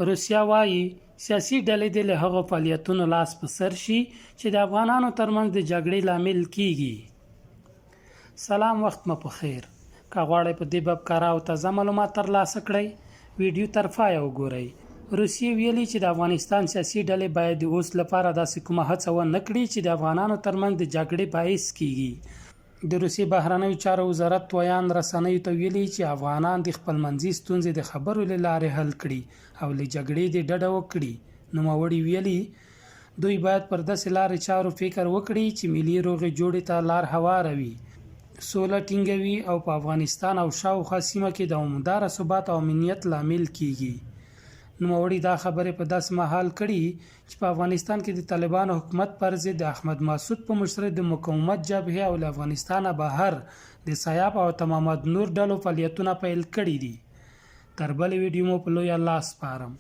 روسیه وایي سیاسي ډلې دې له هغو فعالیتونو لاس په سر شي چې د افغانانو ترمنځ د جګړې لامل کیږي. سلام، وخت مو په خیر. که غواړئ په دې باب کره او تازه معلومات ترلاسه کړئ، ویډیو تر پایه وګورئ. روسیې ویلي چې د افغانستان سیاسي ډلې باید د اوس لپاره داسې کومه هڅه ونه کړي چې د افغانانو ترمنځ د جګړې باعث کیږي. د روسیې بهرنیو چارو وزارت ویان رسنیو ته ویلي چې افغانان د خپلمنځي ستونزې د خبرو له لارې حل کړي او له جګړې د ډډه وکړي. نوموړي ویلي دوی باید پر داسې لارې چارو فکر وکړي چې ملي روغې جوړې ته لار هواروي، سوله ټینګوي او په افغانستان او شاوخوا سیمه کې د دوامداره ثبات او امنیت لامل کیږي. نوموړي دا خبرې په داسې مهال کړي چې په افغانستان کې د طالبانو حکومت پر ضد د احمد مسعود په مشرۍ د مقاومت جبهې او له افغانستانه بهر د سیاف او تمامد نور ډلو فعالیتونه پیل کړي دي. تر بلې ویډیو مو په لوی الله سپارم.